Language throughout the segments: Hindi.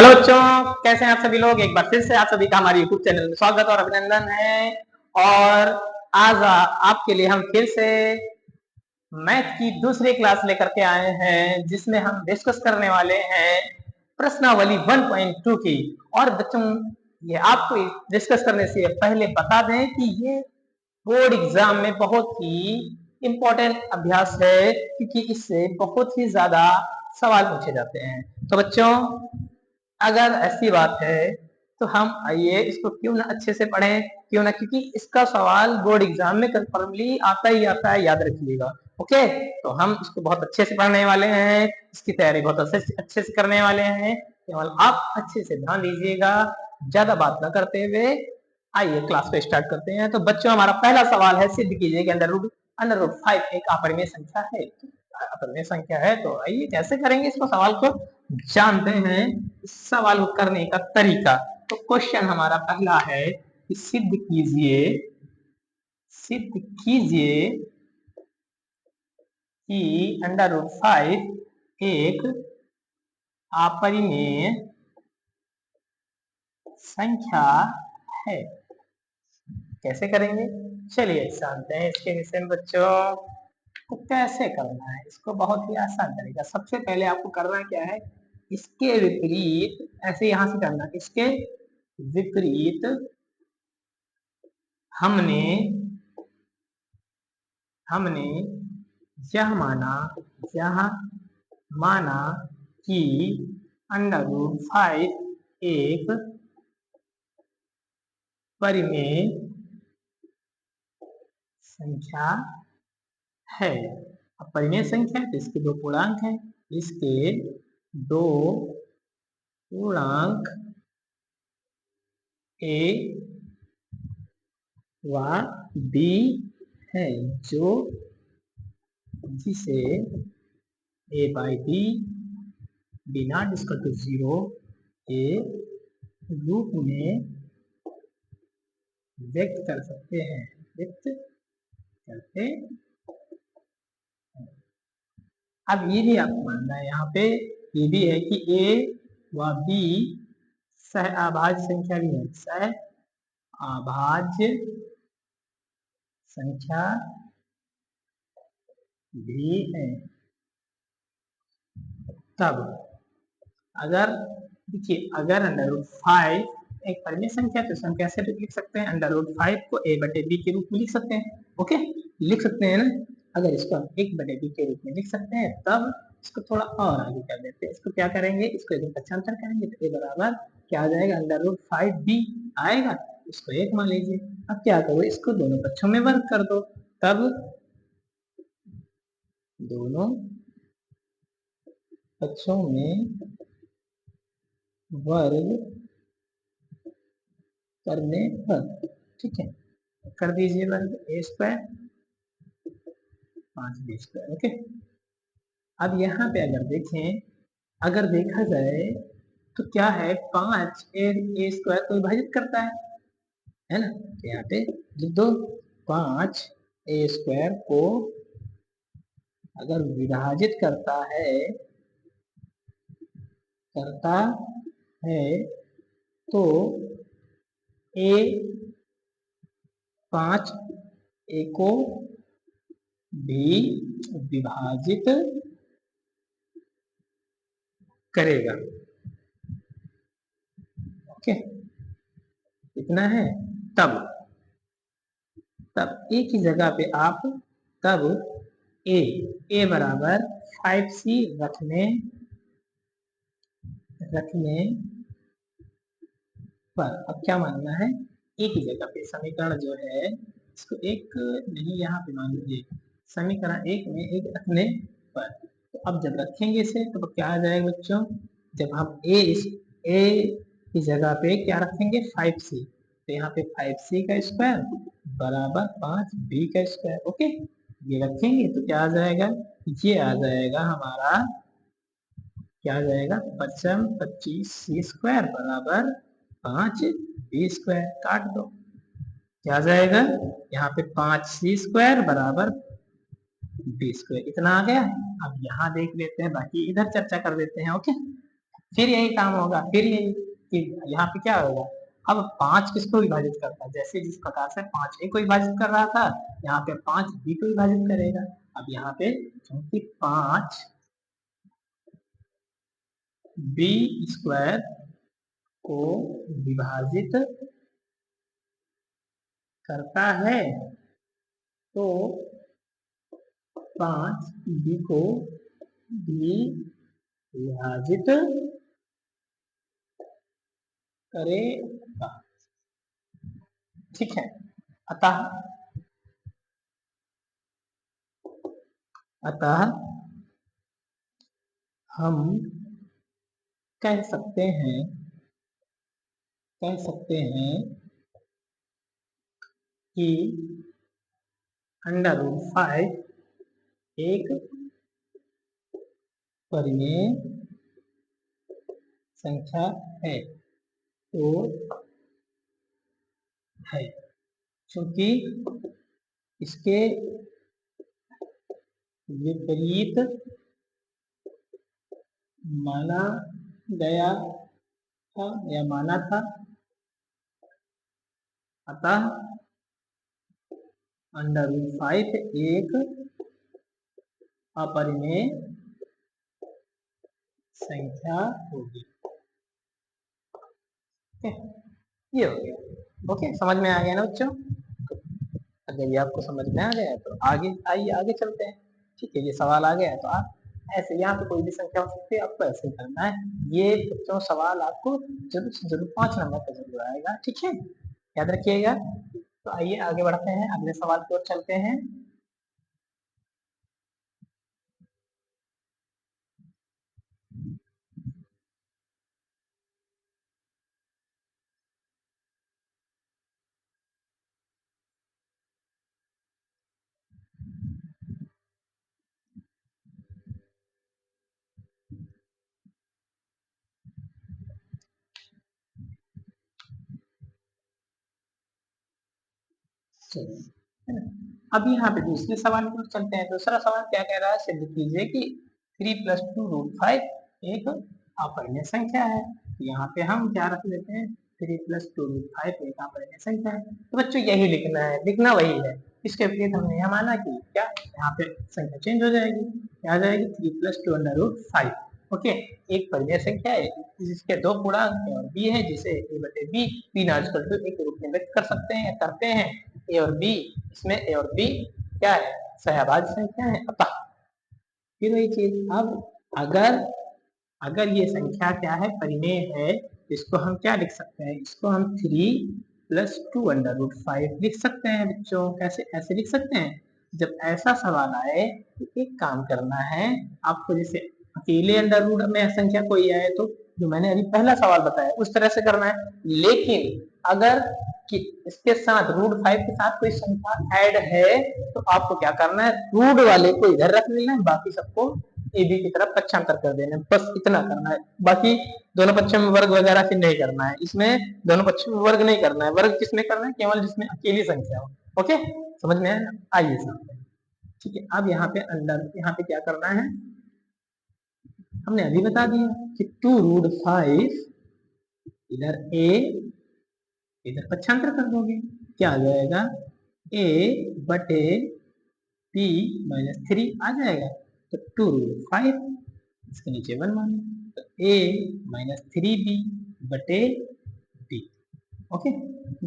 हेलो बच्चों, कैसे हैं आप सभी लोग। एक बार फिर से आप सभी का हमारे यूट्यूब चैनल में स्वागत और अभिनंदन है। और आज आपके लिए हम फिर से मैथ की दूसरी क्लास लेकर के आए हैं, जिसमें हम डिस्कस करने वाले हैं प्रश्नावली 1.2 की। और बच्चों, ये आपको डिस्कस करने से पहले बता दें कि ये बोर्ड एग्जाम में बहुत ही इम्पोर्टेंट अभ्यास है, क्योंकि इससे बहुत ही ज्यादा सवाल पूछे जाते हैं। तो बच्चों, अगर ऐसी बात है तो हम आइए इसको क्यों ना अच्छे से पढ़ें, क्यों ना, क्योंकि इसका सवाल बोर्ड एग्जाम में कंफर्मली आता ही आता है, याद रखिएगा। ओके, तो हम इसको बहुत अच्छे से पढ़ने वाले हैं, इसकी तैयारी बहुत अच्छे से करने वाले हैं। केवल आप अच्छे से ध्यान दीजिएगा, ज्यादा बात ना करते हुए आइए क्लास को स्टार्ट करते हैं। तो बच्चों, हमारा पहला सवाल है, सिद्ध कीजिए कि अंडर रूट 5 एक अपरिमेय संख्या है। अपरिमेय संख्या है, तो आइए कैसे करेंगे इसको, सवाल को जानते हैं इस सवाल को करने का तरीका। तो क्वेश्चन हमारा पहला है कि सिद्ध कीजिए कि अंडर रूट 5 एक अपरिमेय संख्या है। कैसे करेंगे, चलिए जानते हैं इसके विषय में बच्चों। तो कैसे करना है इसको, बहुत ही आसान तरीका। सबसे पहले आपको करना क्या है, इसके विपरीत ऐसे यहां से करना, इसके विपरीत हमने यह माना कि अंडर रूट 5 एक परिमेय संख्या है। अब परिमेय संख्या है तो इसके दो पूर्णांक हैं, इसके दो पूर्णांक ए व बी है, जिसे ए by B not equal to 0 के रूप में व्यक्त कर सकते हैं, अब ये भी आपको मानना है, यहाँ पे ये भी है कि ए व बी सह अभाज्य संख्या भी है, सह अभाज्य संख्या भी है। तब अगर देखिए, अगर अंडर रूट 5 एक परिमेय संख्या तो हम कैसे लिख सकते हैं, अंडर रूट 5 को ए बटे बी के रूप में लिख सकते हैं। ओके, लिख सकते हैं ना। अगर इसको हम एक बटे बी के रूप में लिख सकते हैं, तब इसको थोड़ा और आगे कर देते हैं। इसको क्या करेंगे, इसको एक पक्षांतर करेंगे तो ए बराबर क्या आ जाएगा, अंडर रूट 5 बी आएगा, इसको एक मान लीजिए। अब क्या करो, इसको दोनों पक्षों में वर्ग कर दो, तब दोनों पक्षों में वर्ग करने पर, ठीक है, कर दीजिए वर्ग, ए स्क्वायर 5b²। ओके, अब यहाँ पे अगर देखा जाए तो क्या है, 5 ए स्क्वायर को विभाजित करता है ना। तो यहाँ पे लिख दो, 5 ए स्क्वायर को अगर विभाजित करता है तो ए 5 ए को भी विभाजित करेगा। ओके, इतना है। तब ए की जगह पे आप तब ए बराबर 5c रखने पर अब क्या मानना है, ए की जगह पे समीकरण जो है इसको एक नहीं, यहाँ पे मान लीजिए समीकरण एक में एक रखने पर। तो अब जब रखेंगे इसे तो क्या आ जाएगा बच्चों, जब हम ए की जगह पे क्या रखेंगे, 5c, तो यहाँ पे 5c का स्क्वायर बराबर 5b का स्क्वायर। ओके, ये रखेंगे तो क्या आ जाएगा, ये आ जाएगा हमारा, क्या आ जाएगा, 25c स्क्वायर बराबर 5b²। काट दो, क्या आ जाएगा, यहाँ पे 5c स्क्वायर बराबर b², इतना आ गया। अब यहाँ देख लेते हैं, बाकी इधर चर्चा कर लेते हैं। ओके, फिर यही काम होगा, फिर यही कि यहाँ पे क्या होगा, अब 5 किसको विभाजित करता है, जैसे जिस प्रकार से 5 ए को विभाजित कर रहा था, यहाँ पे 5 बी को विभाजित करेगा। अब यहाँ पे क्योंकि 5 बी स्क्वायर को विभाजित करता है, तो 5 बी को भी विभाजित करेगा। ठीक है, अतः हम कह सकते हैं कि √5 एक परिमेय संख्या है, तो है क्योंकि इसके विपरीत माना गया था या माना था, अतः √5 एक अपरिमेय संख्या होगी। ये हो गया। ओके, समझ में आ गया ना बच्चों? अगर ये आपको समझ में आ गया तो आगे आइए, आगे चलते हैं। ठीक है, ये सवाल आ गया तो आप ऐसे, यहाँ पे कोई भी संख्या हो सकती है, आपको ऐसे ही करना है। ये बच्चों सवाल आपको जरूर से जरूर 5 नंबर का जरूर आएगा। ठीक है, याद रखिएगा। तो आइए आगे बढ़ते हैं, अगले सवाल की ओर चलते हैं। है ना? अब यहाँ पे दूसरे सवाल की ओर चलते हैं। दूसरा सवाल क्या कह रहा है, सिद्ध कीजिए कि 3 + 2√5 एक अपरिमेय संख्या है। तो यहाँ पे हम क्या रख लेते हैं, 3 + 2√5 एक अपरिमेय संख्या है। तो बच्चों यही लिखना है, लिखना वही है। इसके विपरीत हमने यह माना कि क्या, यहाँ पे संख्या चेंज हो जाएगी, क्या आ जाएगी, 3 + 2√5। ओके, एक परिमेय संख्या है जिसके 2 पूर्णांक और बी है, जिसे a/b p0 के रूप में व्यक्त कर सकते हैं, करते हैं। ए और बी, इसमें ए और बी क्या है, सहभाज्य संख्या है। अतः फिर वही चीज, अब अगर अगर ये संख्या क्या है, परिमेय है, इसको हम क्या लिख सकते हैं, इसको हम 3 + 2√5 लिख सकते हैं बच्चों। कैसे, ऐसे लिख सकते हैं। जब ऐसा सवाल आए तो एक काम करना है आपको, जैसे अकेले अंडर रूट में संख्या कोई आए तो जो मैंने अभी पहला सवाल बताया उस तरह से करना है। लेकिन अगर कि इसके साथ √5 के साथ कोई संख्या ऐड है तो आपको क्या करना है, रूट वाले को इधर रख लेना है, बाकी सबको ए बी की तरफ पक्षांतर कर देना है, बस इतना करना है। बाकी दोनों पक्षों में वर्ग वगैरह फिर नहीं करना है। इसमें दोनों पक्षों में वर्ग नहीं करना है। वर्ग किसमें करना है, केवल जिसमें अकेली संख्या हो। ओके, समझ में आया? आइए समझते हैं। ठीक है, अब यहाँ पे अंदर, यहाँ पे क्या करना है, हमने अभी बता दिया कि 2√5 इधर ए, इधर पक्षांतर कर दोगे, क्या आ जाएगा, a/p-3 आ जाएगा। तो 2√5, इसके नीचे 1 मान, तो a-3b/b। ओके,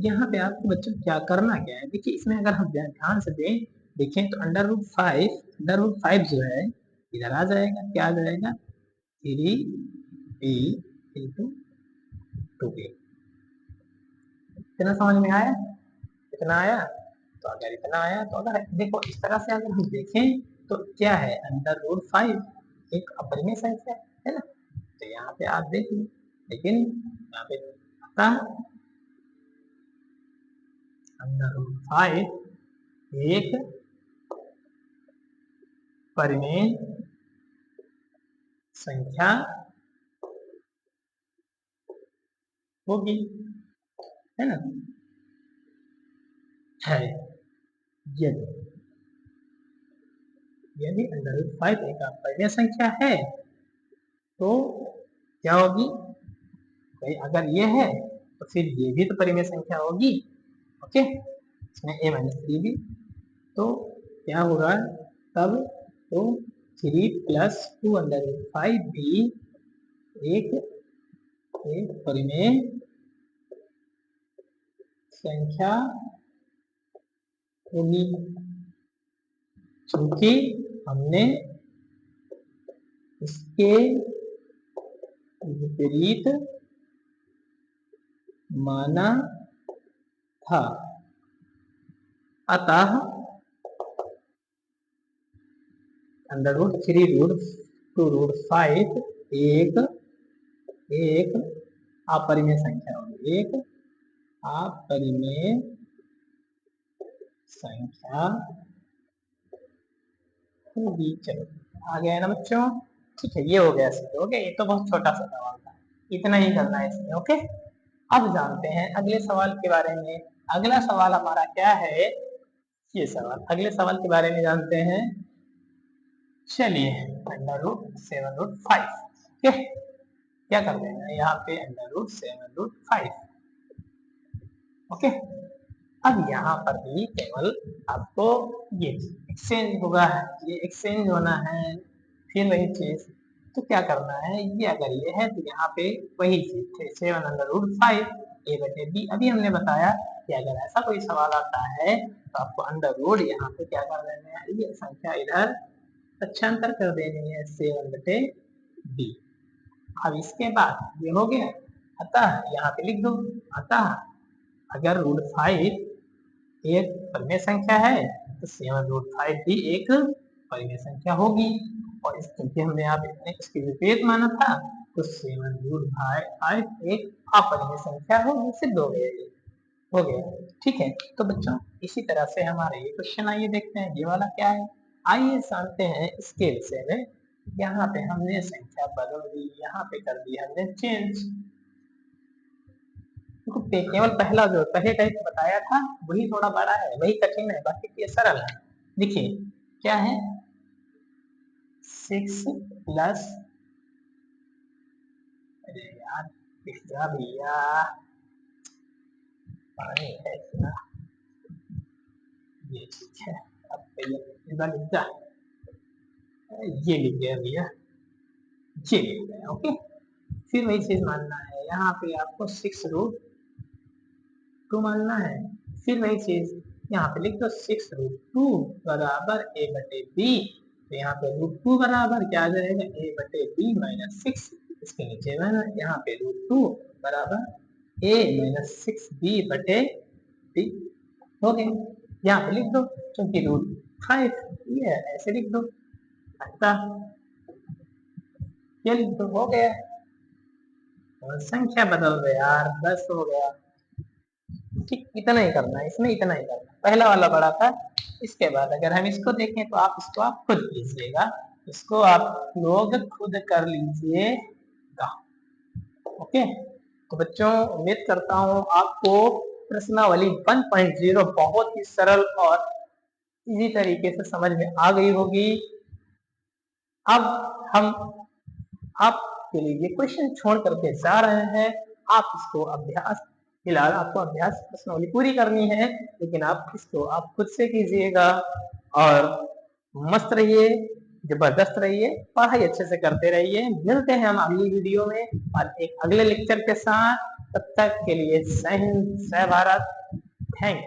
यहाँ पे आपको बच्चों क्या करना क्या है, देखिए इसमें अगर हम ध्यान से देखें तो √5 जो है इधर आ जाएगा, क्या आ जाएगा, 3b/2a। इतना समझ में आया, इतना आया? तो अगर इतना आया तो अगर देखो इस तरह से अगर हम देखें तो क्या है, √5 एक अपरिमेय संख्या है ना। तो यहाँ पे आप देखिए, लेकिन यहाँ पे √5 एक परिमेय संख्या होगी, है ना, है। यदि √5 एक अपरिमेय संख्या है तो क्या होगी भाई, अगर ये है तो फिर ये भी तो परिमेय संख्या होगी। ओके, इसमें a माइनस 3 भी, तो क्या होगा तब, तो 3 प्लस 2/5 भी एक परिमेय संख्या होगी, क्योंकि हमने इसके विपरीत माना था। अतः √3√2√5 एक अपरिमेय संख्या होगी, एक अपरिमेय संख्या होगी। चलो आ गया ना बच्चों, ठीक है, ये हो गया इसमें। ओके, ये तो बहुत छोटा सा सवाल था, इतना ही करना है इसमें। ओके, अब जानते हैं अगले सवाल के बारे में। अगला सवाल हमारा क्या है, ये सवाल, अगले सवाल के बारे में जानते हैं। चलिए, √7√5। ओके, क्या कर देना है यहाँ पे, √7√5। ओके, अब यहाँ पर भी केवल आपको ये एक्सचेंज होगा, ये एक्सचेंज होना है, फिर वही चीज। तो क्या करना है, ये अगर ये है तो यहाँ पे वही चीज थे 7√5 a/b। अभी हमने बताया कि अगर ऐसा कोई सवाल आता है तो आपको अंडर रूट यहाँ पे क्या कर देना है, ये संख्या इधर पक्षांतर कर देनी है 7/b। अब इसके बाद ये हो गया, अतः यहाँ पे लिख दो, अतः अगर √5 एक परिमेय संख्या है तो 7√5 भी एक परिमेय संख्या होगी। और इस क्योंकि हमने यहाँ पे इसके विपरीत माना था तो 7√5 एक अपरिमेय संख्या होगी, सिद्ध हो गया, ये हो गया। ठीक है, तो बच्चों इसी तरह से हमारे ये क्वेश्चन आइए देखते हैं, ये वाला क्या है। आइए जानते हैं इसके विषय में। यहाँ पे हमने संख्या बदल दी, यहाँ पे कर दी हमने चेंज। केवल पहला जो पहले टाइप बताया था वही थोड़ा बड़ा है, वही कठिन है, बाकी ये सरल है। देखिए क्या है, 6 प्लस, अरे यार भैया पानी है क्या, ये ठीक है, अब लिख जा, ये लिख गया भैया, ये लिख गया। ओके, फिर वही चीज मानना है, यहाँ पे आपको 6√2 मानना है। फिर वही चीज यहाँ पे लिख दो 6√2 बराबर a/b। तो यहाँ पे √2 बराबर क्या आ जाएगा, a/b माइनस 6। इसके नीचे में यहाँ पे √2 बराबर a माइनस 6b/b हो गया। यहाँ पे लिख दो, क्योंकि √5 ये है, ऐसे लिख दो, अतः ये लिख दो, हो गया। और संख्या बदल दो यार, 10 हो गया। ठीक, इतना ही करना है इसमें, इतना ही करना है। पहला वाला बड़ा था। इसके बाद अगर हम इसको देखें तो आप इसको आप खुद कीजिएगा, इसको आप लोग खुद कर लीजिएगा। ओके, तो बच्चों उम्मीद करता हूँ आपको प्रश्नावली 1.0 बहुत ही सरल और इजी तरीके से समझ में आ गई होगी। अब हम आपके लिए क्वेश्चन छोड़ करके जा रहे हैं, आप इसको अभ्यास, फिलहाल आपको अभ्यास प्रश्नावली पूरी करनी है, लेकिन आप इसको आप खुद से कीजिएगा और मस्त रहिए, जबरदस्त रहिए, पढ़ाई अच्छे से करते रहिए। मिलते हैं हम अगली वीडियो में और एक अगले लेक्चर के साथ। तब तक के लिए जय हिंद, जय भारत, थैंक यू।